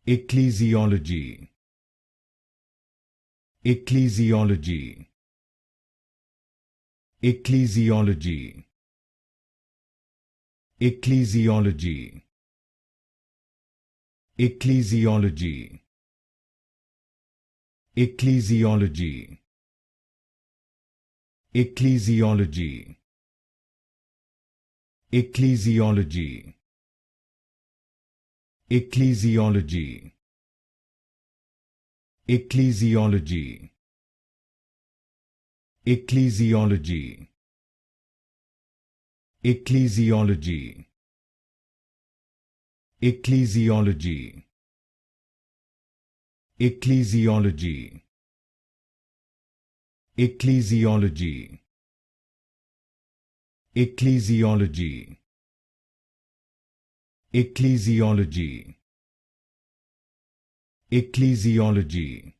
Ecclesiology. Ecclesiology. Ecclesiology. Ecclesiology. Ecclesiology. Ecclesiology. Ecclesiology. Ecclesiology. Ecclesiology. Ecclesiology. Ecclesiology. Ecclesiology. Ecclesiology. Ecclesiology. Ecclesiology. Ecclesiology. Ecclesiology. Ecclesiology.